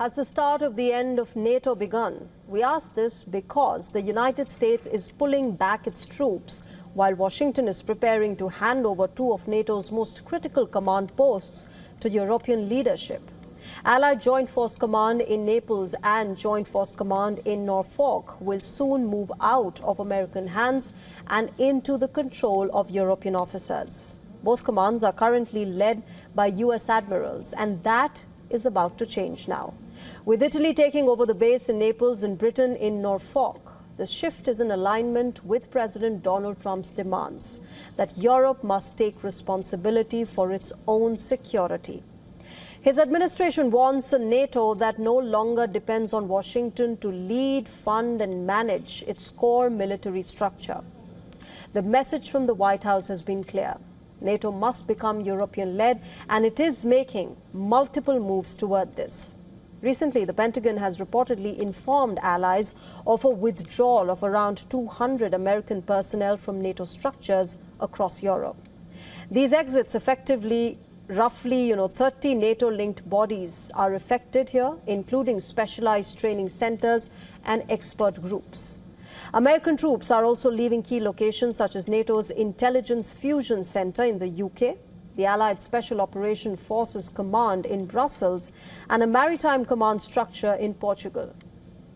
Has the start of the end of NATO begun? We ask this because the United States is pulling back its troops while Washington is preparing to hand over two of NATO's most critical command posts to European leadership. Allied Joint Force Command in Naples and Joint Force Command in Norfolk will soon move out of American hands and into the control of European officers. Both commands are currently led by U.S. Admirals, and that is about to change now. With Italy taking over the base in Naples and Britain in Norfolk, the shift is in alignment with President Donald Trump's demands that Europe must take responsibility for its own security. His administration wants a NATO that no longer depends on Washington to lead, fund, and manage its core military structure. The message from the White House has been clear. NATO must become European-led, and it is making multiple moves toward this. Recently, the Pentagon has reportedly informed allies of a withdrawal of around 200 American personnel from NATO structures across Europe. These exits effectively roughly 30 NATO-linked bodies are affected here, including specialized training centers and expert groups. American troops are also leaving key locations such as NATO's Intelligence Fusion Center in the UK, the Allied Special Operation Forces Command in Brussels, and a maritime command structure in Portugal.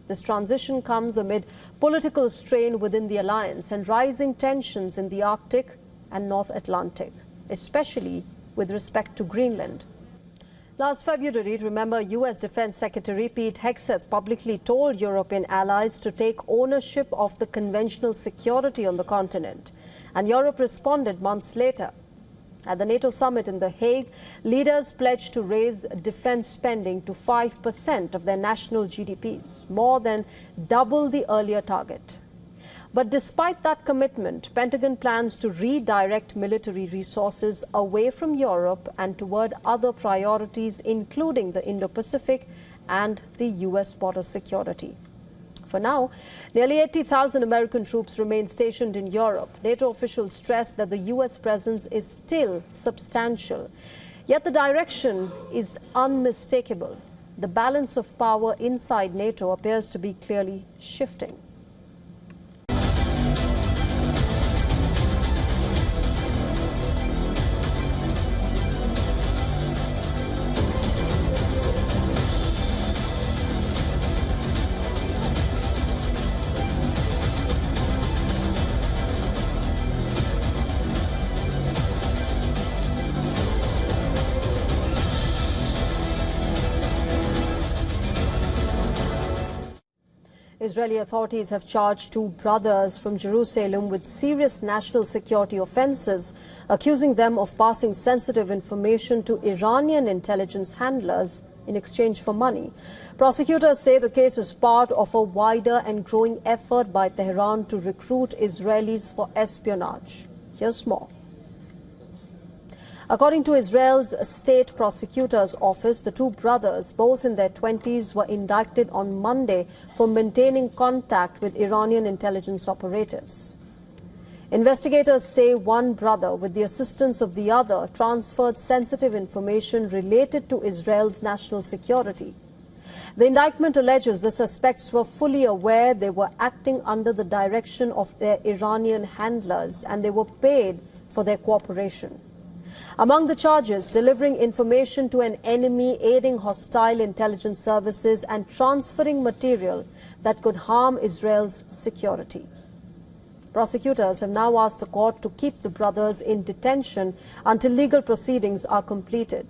This transition comes amid political strain within the alliance and rising tensions in the Arctic and North Atlantic, especially with respect to Greenland. Last February, remember, U.S. Defense Secretary Pete Hegseth publicly told European allies to take ownership of the conventional security on the continent, and Europe responded months later. At the NATO summit in The Hague, leaders pledged to raise defense spending to 5% of their national GDPs, more than double the earlier target. But despite that commitment, Pentagon plans to redirect military resources away from Europe and toward other priorities, including the Indo-Pacific and the U.S. border security. For now, nearly 80,000 American troops remain stationed in Europe. NATO officials stress that the U.S. presence is still substantial. Yet the direction is unmistakable. The balance of power inside NATO appears to be clearly shifting. Israeli authorities have charged two brothers from Jerusalem with serious national security offenses, accusing them of passing sensitive information to Iranian intelligence handlers in exchange for money. Prosecutors say the case is part of a wider and growing effort by Tehran to recruit Israelis for espionage. Here's more. According to Israel's state prosecutor's office, the two brothers, both in their 20s, were indicted on Monday for maintaining contact with Iranian intelligence operatives. Investigators say one brother, with the assistance of the other, transferred sensitive information related to Israel's national security. The indictment alleges the suspects were fully aware they were acting under the direction of their Iranian handlers, and they were paid for their cooperation. Among the charges, delivering information to an enemy, aiding hostile intelligence services, and transferring material that could harm Israel's security. Prosecutors have now asked the court to keep the brothers in detention until legal proceedings are completed.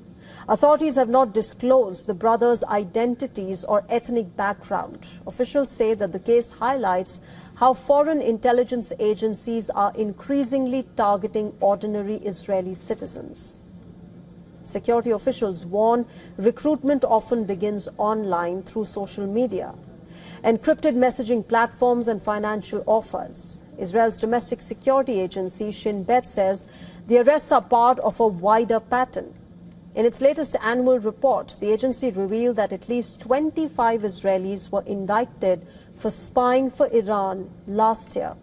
Authorities have not disclosed the brothers' identities or ethnic background. Officials say that the case highlights how foreign intelligence agencies are increasingly targeting ordinary Israeli citizens. Security officials warn recruitment often begins online through social media, encrypted messaging platforms, and financial offers. Israel's domestic security agency, Shin Bet, says the arrests are part of a wider pattern. In its latest annual report, the agency revealed that at least 25 Israelis were indicted for spying for Iran last year.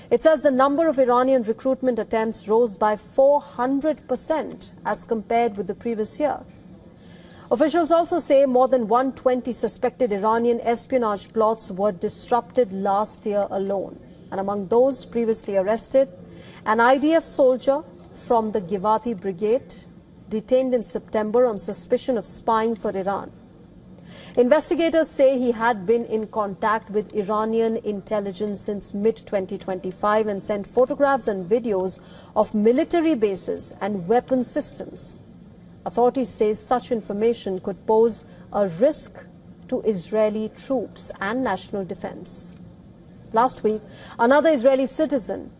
It says the number of Iranian recruitment attempts rose by 400% as compared with the previous year. Officials also say more than 120 suspected Iranian espionage plots were disrupted last year alone. And among those previously arrested, an IDF soldier from the Givati Brigade detained in September on suspicion of spying for Iran. Investigators say he had been in contact with Iranian intelligence since mid-2025 and sent photographs and videos of military bases and weapon systems. Authorities say such information could pose a risk to Israeli troops and national defense. Last week, another Israeli citizen,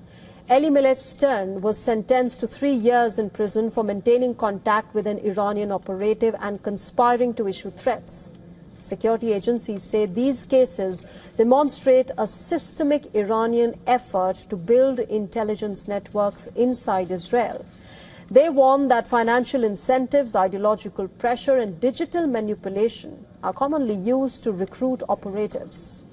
Elimelech Stern, was sentenced to 3 years in prison for maintaining contact with an Iranian operative and conspiring to issue threats. Security agencies say these cases demonstrate a systemic Iranian effort to build intelligence networks inside Israel. They warn that financial incentives, ideological pressure, and digital manipulation are commonly used to recruit operatives.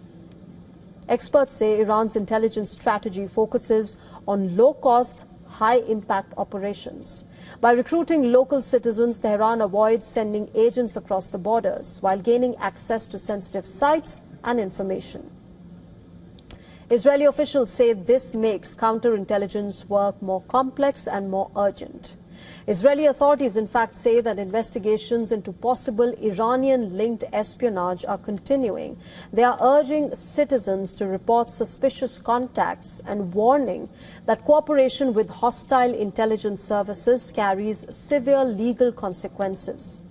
Experts say Iran's intelligence strategy focuses on low-cost, high-impact operations. By recruiting local citizens, Tehran avoids sending agents across the borders while gaining access to sensitive sites and information. Israeli officials say this makes counterintelligence work more complex and more urgent. Israeli authorities, in fact, say that investigations into possible Iranian-linked espionage are continuing. They are urging citizens to report suspicious contacts and warning that cooperation with hostile intelligence services carries severe legal consequences.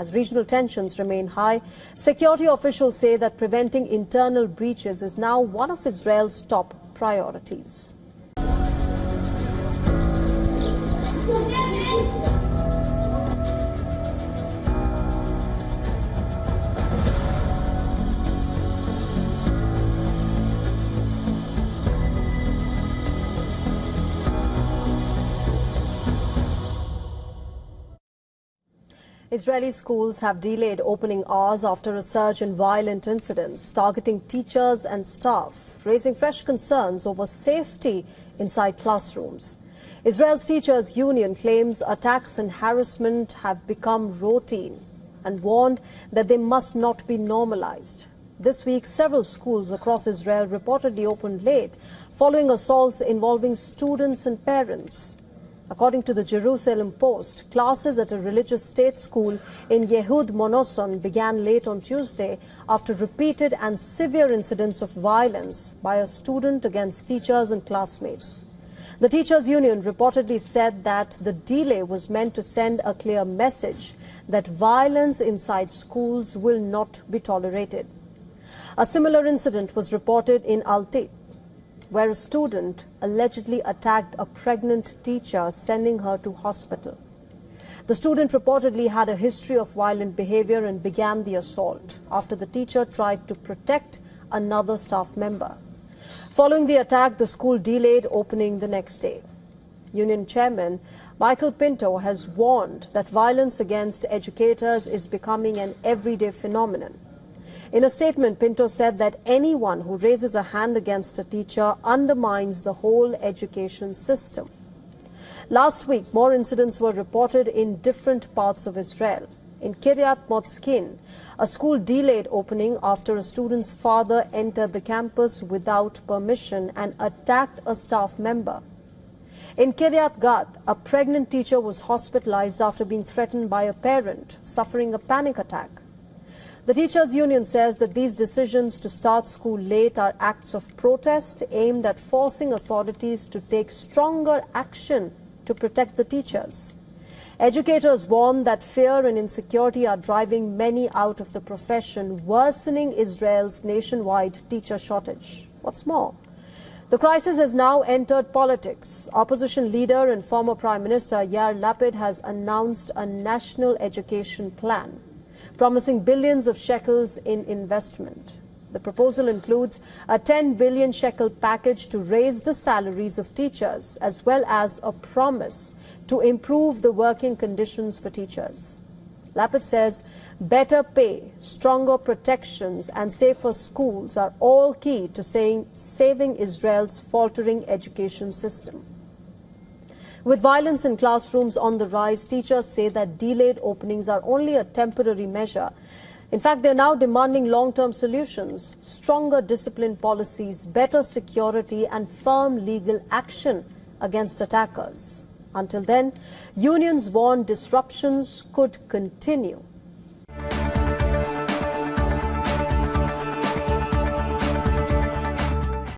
As regional tensions remain high, security officials say that preventing internal breaches is now one of Israel's top priorities. Israeli schools have delayed opening hours after a surge in violent incidents targeting teachers and staff, raising fresh concerns over safety inside classrooms. Israel's teachers' union claims attacks and harassment have become routine and warned that they must not be normalized. This week, several schools across Israel reportedly opened late following assaults involving students and parents. According to the Jerusalem Post, classes at a religious state school in Yehud Monosson began late on Tuesday after repeated and severe incidents of violence by a student against teachers and classmates. The teachers' union reportedly said that the delay was meant to send a clear message that violence inside schools will not be tolerated. A similar incident was reported in Altit, where a student allegedly attacked a pregnant teacher, sending her to hospital. The student reportedly had a history of violent behavior and began the assault after the teacher tried to protect another staff member. Following the attack, the school delayed opening the next day. Union Chairman Michael Pinto has warned that violence against educators is becoming an everyday phenomenon. In a statement, Pinto said that anyone who raises a hand against a teacher undermines the whole education system. Last week, more incidents were reported in different parts of Israel. In Kiryat Motzkin, a school delayed opening after a student's father entered the campus without permission and attacked a staff member. In Kiryat Gat, a pregnant teacher was hospitalized after being threatened by a parent, suffering a panic attack. The teachers' union says that these decisions to start school late are acts of protest aimed at forcing authorities to take stronger action to protect the teachers. Educators warn that fear and insecurity are driving many out of the profession, worsening Israel's nationwide teacher shortage. What's more, the crisis has now entered politics. Opposition leader and former Prime Minister Yair Lapid has announced a national education plan, promising billions of shekels in investment. The proposal includes a 10 billion shekel package to raise the salaries of teachers, as well as a promise to improve the working conditions for teachers. Lapid says better pay, stronger protections, and safer schools are all key to saving Israel's faltering education system. With violence in classrooms on the rise, teachers say that delayed openings are only a temporary measure. In fact, they're now demanding long-term solutions, stronger discipline policies, better security and firm legal action against attackers. Until then, unions warn disruptions could continue.